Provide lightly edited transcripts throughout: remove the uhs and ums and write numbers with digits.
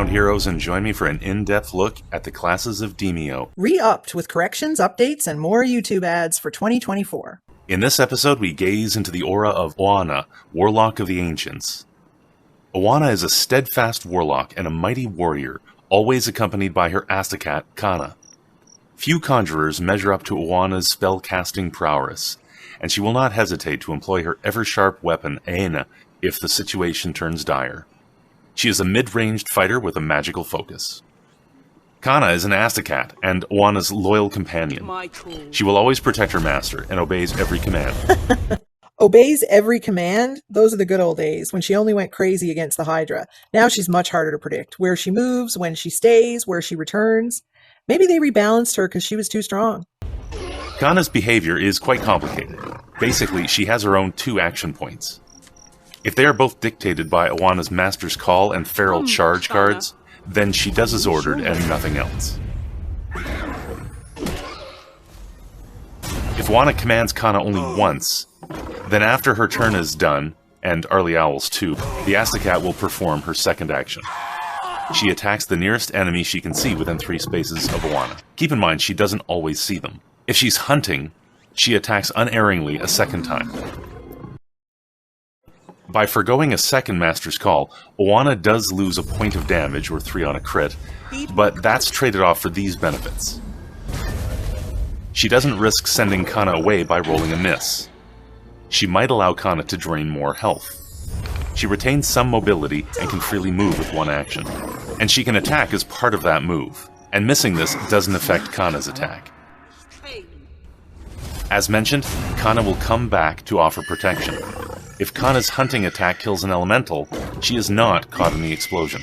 background heroes and join me for an in-depth look at the classes of Demeo. Re-upped with corrections, updates, and more YouTube ads for 2024. In this episode, we gaze into the aura of Oana, Warlock of the Ancients. Oana is a steadfast warlock and a mighty warrior, always accompanied by her astacat, Cána. Few conjurers measure up to Oana's spell-casting prowess, and she will not hesitate to employ her ever-sharp weapon, Oana, if the situation turns dire. She is a mid-ranged fighter with a magical focus. Cána is an astacat and Oana's loyal companion. She will always protect her master and obeys every command. Obeys every command? Those are the good old days, when she only went crazy against the Hydra. Now she's much harder to predict. Where she moves, when she stays, where she returns. Maybe they rebalanced her because she was too strong. Cána's behavior is quite complicated. Basically, she has her own 2 action points. If they are both dictated by Oana's Master's Call and Feral Charge cards, then she does as ordered and nothing else. If Oana commands Cána only once, then after her turn is done, and Early Owl's too, the astacat will perform her second action. She attacks the nearest enemy she can see within 3 spaces of Oana. Keep in mind, she doesn't always see them. If she's hunting, she attacks unerringly a second time. By forgoing a second Master's Call, Oana does lose a point of damage, or 3 on a crit, but that's traded off for these benefits. She doesn't risk sending Cána away by rolling a miss. She might allow Cána to drain more health. She retains some mobility and can freely move with 1 action. And she can attack as part of that move, and missing this doesn't affect Cána's attack. As mentioned, Cána will come back to offer protection. If Cána's hunting attack kills an elemental, she is not caught in the explosion.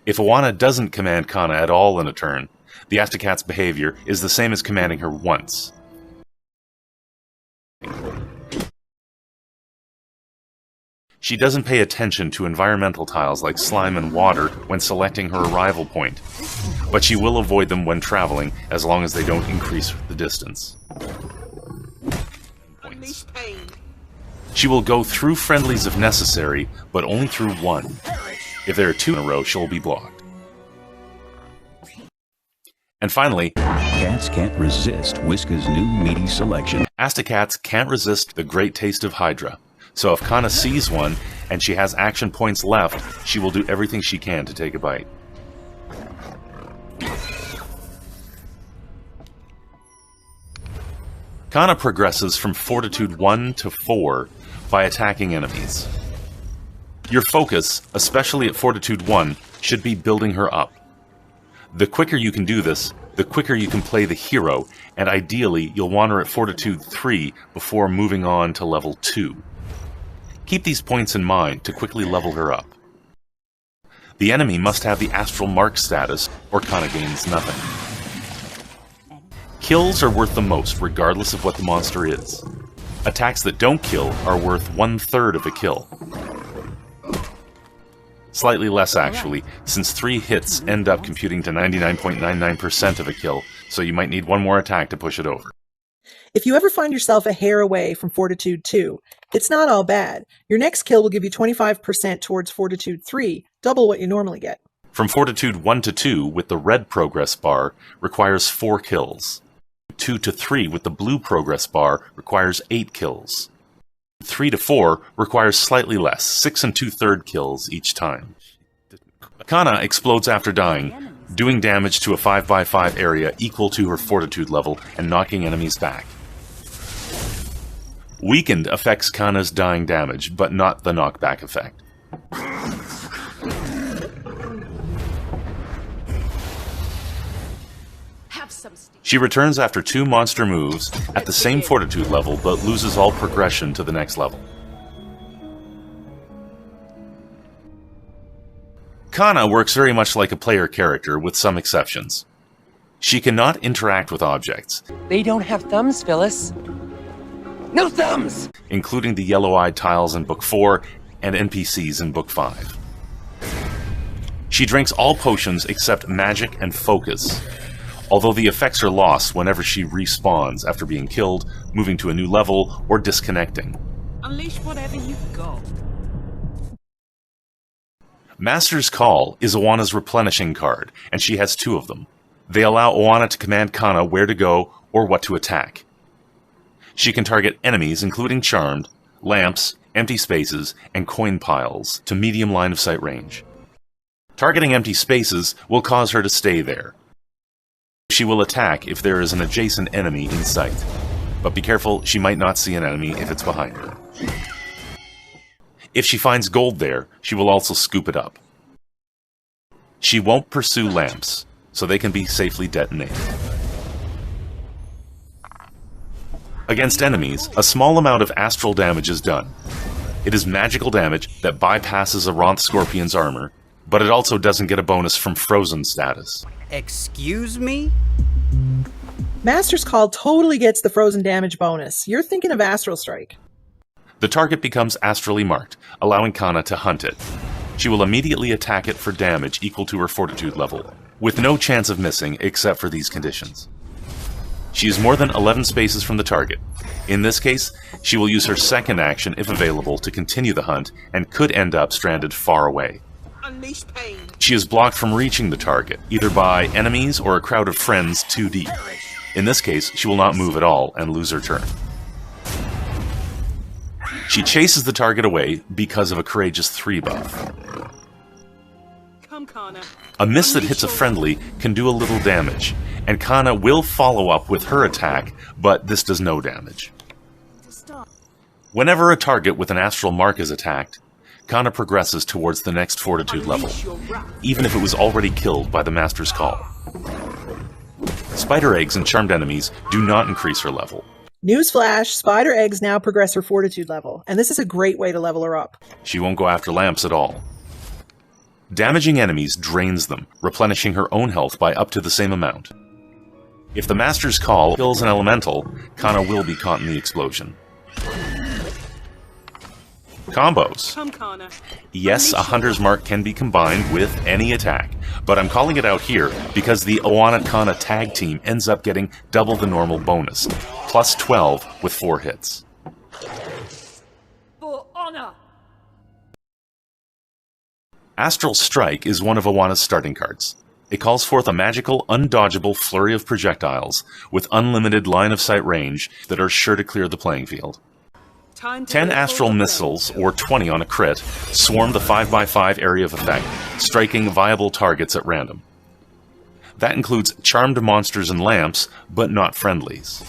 If Oana doesn't command Cána at all in a turn, the astacat's behavior is the same as commanding her once. She doesn't pay attention to environmental tiles like slime and water when selecting her arrival point, but she will avoid them when traveling as long as they don't increase the distance. She will go through friendlies if necessary, but only through 1. If there are 2 in a row, she'll be blocked. And finally, cats can't resist Whiska's new meaty selection. Astacats can't resist the great taste of Hydra, so if Cána sees one and she has action points left, she will do everything she can to take a bite. Cána progresses from Fortitude 1 to 4 by attacking enemies. Your focus, especially at Fortitude 1, should be building her up. The quicker you can do this, the quicker you can play the hero, and ideally you'll want her at Fortitude 3 before moving on to level 2. Keep these points in mind to quickly level her up. The enemy must have the Astral Mark status, or Cána gains nothing. Kills are worth the most, regardless of what the monster is. Attacks that don't kill are worth 1/3 of a kill. Slightly less, actually, since 3 hits end up computing to 99.99% of a kill, so you might need 1 more attack to push it over. If you ever find yourself a hair away from Fortitude 2, it's not all bad. Your next kill will give you 25% towards Fortitude 3, double what you normally get. From Fortitude 1 to 2, with the red progress bar, requires 4 kills. 2 to 3 with the blue progress bar requires 8 kills. 3 to 4 requires slightly less, 6 2/3 kills each time. Cána explodes after dying, doing damage to a 5x5 area equal to her Fortitude level and knocking enemies back. Weakened affects Cána's dying damage, but not the knockback effect. She returns after 2 monster moves at the same Fortitude level, but loses all progression to the next level. Cána works very much like a player character, with some exceptions. She cannot interact with objects. They don't have thumbs, Phyllis. No thumbs! Including the yellow-eyed tiles in Book 4 and NPCs in Book 5. She drinks all potions except magic and focus, although the effects are lost whenever she respawns after being killed, moving to a new level, or disconnecting. Unleash whatever you've got. Master's Call is Oana's replenishing card, and she has 2 of them. They allow Oana to command Cána where to go or what to attack. She can target enemies, including charmed, lamps, empty spaces, and coin piles, to medium line of sight range. Targeting empty spaces will cause her to stay there. She will attack if there is an adjacent enemy in sight, but be careful, she might not see an enemy if it's behind her. If she finds gold there, she will also scoop it up. She won't pursue lamps, so they can be safely detonated. Against enemies, a small amount of astral damage is done. It is magical damage that bypasses a Ronth Scorpion's armor, but it also doesn't get a bonus from Frozen status. Excuse me? Master's Call totally gets the frozen damage bonus. You're thinking of Astral Strike. The target becomes astrally marked, allowing Cána to hunt it. She will immediately attack it for damage equal to her Fortitude level, with no chance of missing except for these conditions. She is more than 11 spaces from the target. In this case, she will use her second action if available to continue the hunt and could end up stranded far away. Unleash pain. She is blocked from reaching the target, either by enemies or a crowd of friends too deep. In this case, she will not move at all and lose her turn. She chases the target away because of a Courageous 3 buff. Come, Cána. A miss that hits a friendly can do a little damage, and Cána will follow up with her attack, but this does no damage. Whenever a target with an astral mark is attacked, Cána progresses towards the next Fortitude level, even if it was already killed by the Master's Call. Spider eggs and charmed enemies do not increase her level. Newsflash, spider eggs now progress her Fortitude level, and this is a great way to level her up. She won't go after lamps at all. Damaging enemies drains them, replenishing her own health by up to the same amount. If the Master's Call kills an elemental, Cána will be caught in the explosion. Combos. Come, Cána. Yes, a Hunter's Mark can be combined with any attack, but I'm calling it out here because the Oana Cána tag team ends up getting double the normal bonus, plus 12 with 4 hits. For honor! Astral Strike is one of Oana's starting cards. It calls forth a magical, undodgeable flurry of projectiles with unlimited line-of-sight range that are sure to clear the playing field. 10 astral missiles, or 20 on a crit, swarm the 5x5 area of effect, striking viable targets at random. That includes charmed monsters and lamps, but not friendlies.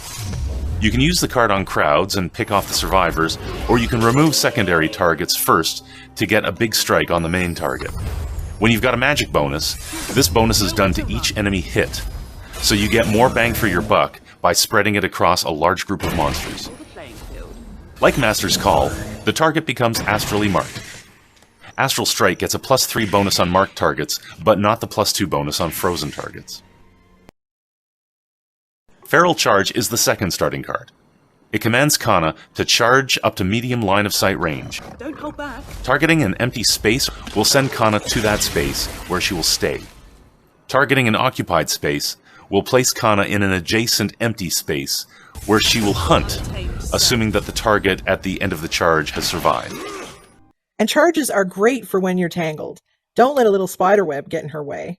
You can use the card on crowds and pick off the survivors, or you can remove secondary targets first to get a big strike on the main target. When you've got a magic bonus, this bonus is done to each enemy hit, so you get more bang for your buck by spreading it across a large group of monsters. Like Master's Call, the target becomes astrally marked. Astral Strike gets a plus 3 bonus on marked targets, but not the plus 2 bonus on frozen targets. Feral Charge is the second starting card. It commands Cána to charge up to medium line of sight range. Don't hold back. Targeting an empty space will send Cána to that space, where she will stay. Targeting an occupied space will place Cána in an adjacent empty space, where she will hunt, assuming that the target at the end of the charge has survived. And charges are great for when you're tangled. Don't let a little spider web get in her way.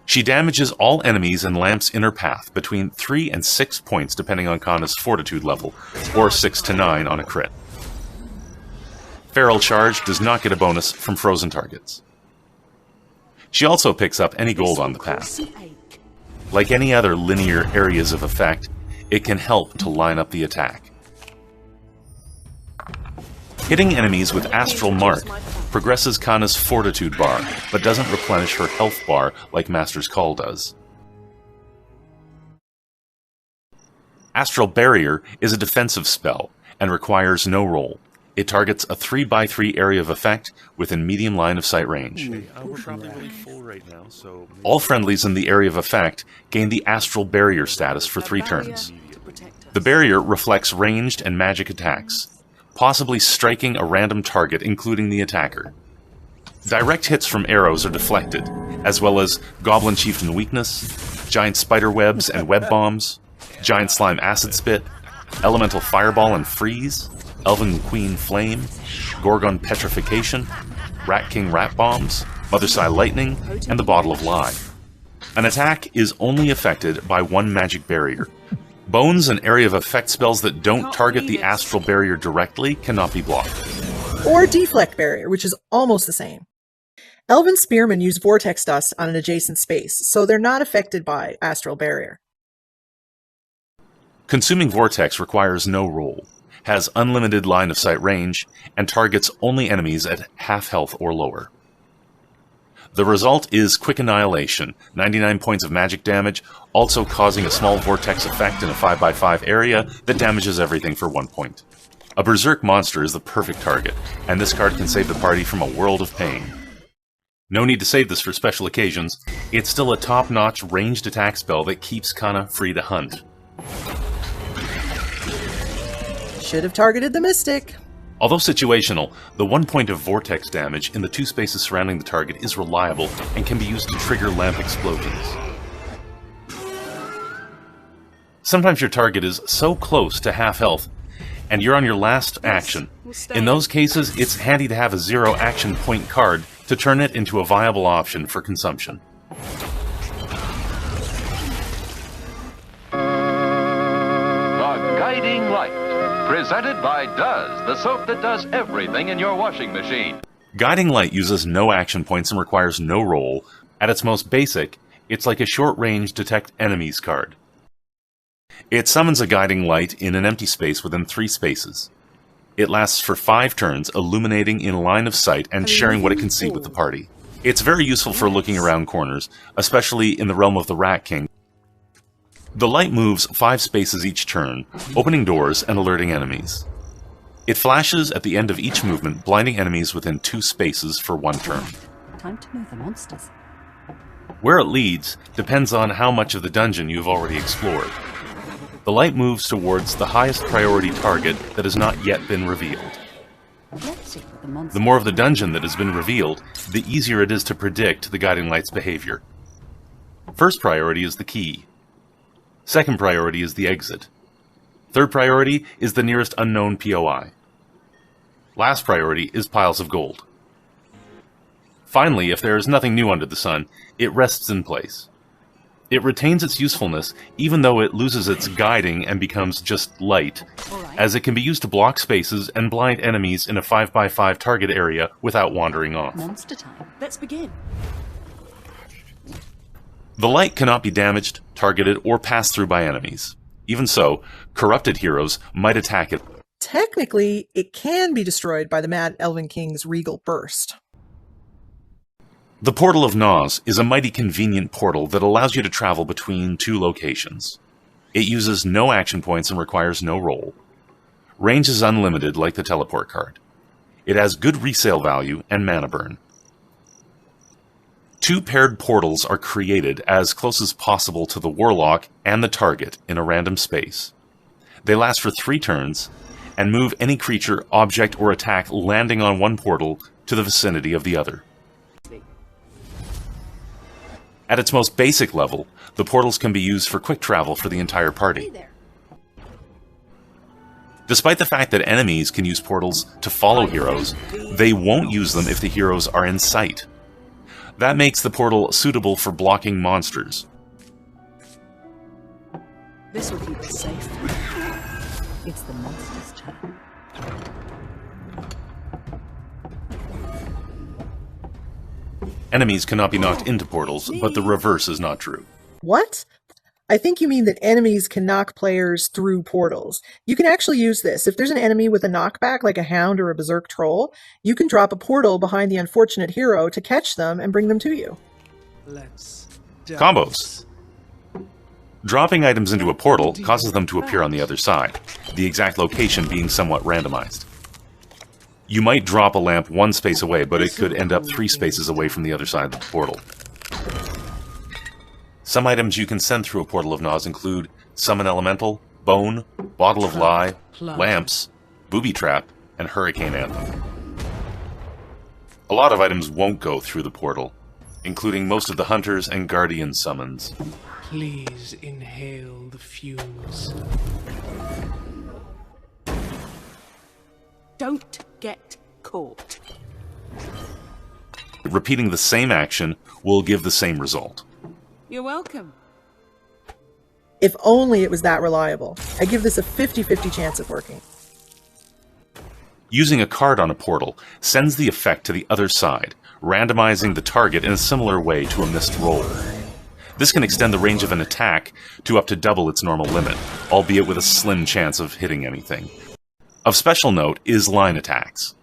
She damages all enemies and lamps in her path between 3 and 6 points depending on Cána's Fortitude level, or 6 to 9 on a crit. Feral Charge does not get a bonus from frozen targets. She also picks up any gold on the path. Like any other linear areas of effect, it can help to line up the attack. Hitting enemies with Astral Mark progresses Cána's Fortitude bar, but doesn't replenish her health bar like Master's Call does. Astral Barrier is a defensive spell and requires no roll. It targets a 3x3 area of effect within medium line of sight range. We're probably really full right now, so... All friendlies in the area of effect gain the Astral Barrier status for 3 turns. The barrier reflects ranged and magic attacks, possibly striking a random target, including the attacker. Direct hits from arrows are deflected, as well as Goblin Chieftain Weakness, Giant Spider Webs and Web Bombs, Giant Slime Acid Spit, Elemental Fireball and Freeze, Elven Queen Flame, Gorgon Petrification, Rat King Rat Bombs, Mother Psy Lightning, and the Bottle of Lie. An attack is only affected by one magic barrier. Bones and area of effect spells that don't target the Astral Barrier directly cannot be blocked. Or Deflect Barrier, which is almost the same. Elven Spearmen use Vortex Dust on an adjacent space, so they're not affected by Astral Barrier. Consuming Vortex requires no roll, has unlimited line of sight range, and targets only enemies at half health or lower. The result is quick annihilation, 99 points of magic damage, also causing a small vortex effect in a 5x5 area that damages everything for 1 point. A Berserk monster is the perfect target, and this card can save the party from a world of pain. No need to save this for special occasions, it's still a top-notch ranged attack spell that keeps Cána free to hunt. Should have targeted the Mystic. Although situational, the 1 point of vortex damage in the 2 spaces surrounding the target is reliable and can be used to trigger lamp explosions. Sometimes your target is so close to half health, and you're on your last action. In those cases, it's handy to have a 0 action point card to turn it into a viable option for consumption. The Guiding Light. Presented by Does, the soap that does everything in your washing machine. Guiding Light uses no action points and requires no roll. At its most basic, it's like a short-range Detect Enemies card. It summons a Guiding Light in an empty space within 3 spaces. It lasts for 5 turns, illuminating in line of sight and sharing what it can see with the party. It's very useful for looking around corners, especially in the realm of the Rat King. The light moves 5 spaces each turn, opening doors and alerting enemies. It flashes at the end of each movement, blinding enemies within 2 spaces for 1 turn. Time to move the monsters. Where it leads depends on how much of the dungeon you've already explored. The light moves towards the highest priority target that has not yet been revealed. Let's see what the monsters. The more of the dungeon that has been revealed, the easier it is to predict the Guiding Light's behavior. First priority is the key. Second priority is the exit. Third priority is the nearest unknown POI. Last priority is piles of gold. Finally, if there is nothing new under the sun, it rests in place. It retains its usefulness even though it loses its guiding and becomes just light, as it can be used to block spaces and blind enemies in a 5x5 target area without wandering off. Monster time. Let's begin. The light cannot be damaged, targeted, or passed through by enemies. Even so, corrupted heroes might attack it. Technically, it can be destroyed by the Mad Elven King's Regal Burst. The Portal of Nozh is a mighty convenient portal that allows you to travel between 2 locations. It uses no action points and requires no roll. Range is unlimited like the teleport card. It has good resale value and mana burn. 2 paired portals are created as close as possible to the Warlock and the target in a random space. They last for 3 turns, and move any creature, object, or attack landing on one portal to the vicinity of the other. At its most basic level, the portals can be used for quick travel for the entire party. Despite the fact that enemies can use portals to follow heroes, they won't use them if the heroes are in sight. That makes the portal suitable for blocking monsters. This will keep us safe. It's the monster's turn. Enemies cannot be knocked into portals, but the reverse is not true. What? I think you mean that enemies can knock players through portals. You can actually use this. If there's an enemy with a knockback, like a hound or a berserk troll, you can drop a portal behind the unfortunate hero to catch them and bring them to you. Let's Combos. Dropping items into a portal causes them to appear on the other side, the exact location being somewhat randomized. You might drop a lamp 1 space away, but it could end up 3 spaces away from the other side of the portal. Some items you can send through a Portal of Nozh include Summon Elemental, Bone, Bottle of Lie, Lamps, Booby Trap, and Hurricane Anthem. A lot of items won't go through the portal, including most of the Hunters and Guardian summons. Please inhale the fumes. Don't get caught. Repeating the same action will give the same result. You're welcome. If only it was that reliable. I give this a 50-50 chance of working. Using a card on a portal sends the effect to the other side, randomizing the target in a similar way to a missed roll. This can extend the range of an attack to up to double its normal limit, albeit with a slim chance of hitting anything. Of special note is line attacks.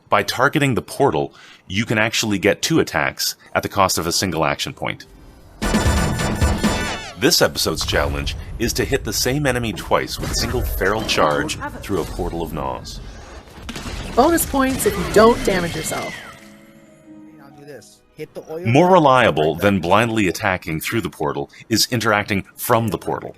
By targeting the portal, you can actually get 2 attacks at the cost of a single action point. This episode's challenge is to hit the same enemy twice with a single feral charge through a portal of Nozh. Bonus points if you don't damage yourself. I'll do this. Hit the oil. More reliable than blindly attacking through the portal is interacting from the portal.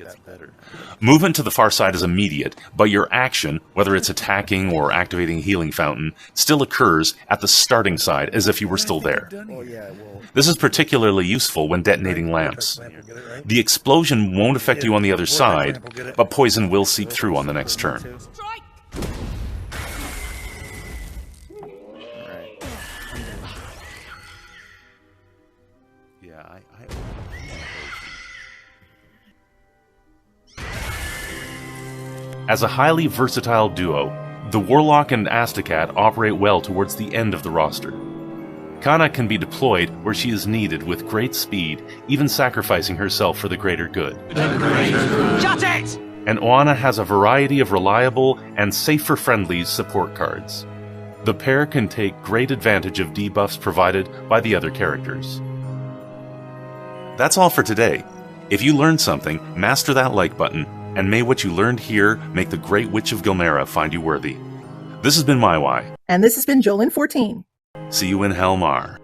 Movement to the far side is immediate, but your action, whether it's attacking or activating a healing fountain, still occurs at the starting side as if you were still there. Oh, yeah, well, This is particularly useful when detonating lamps. The explosion won't affect you on the other side, but poison will seep through on the next turn. Strike! As a highly versatile duo, the Warlock and Astacat operate well towards the end of the roster. Cána can be deployed where she is needed with great speed, even sacrificing herself for the greater good. Shut it! And Oana has a variety of reliable and safe-for-friendlies support cards. The pair can take great advantage of debuffs provided by the other characters. That's all for today. If you learned something, master that like button, and may what you learned here make the Great Witch of Gilmera find you worthy. This has been MyWhy. And this has been Jolin14. See you in Helmar.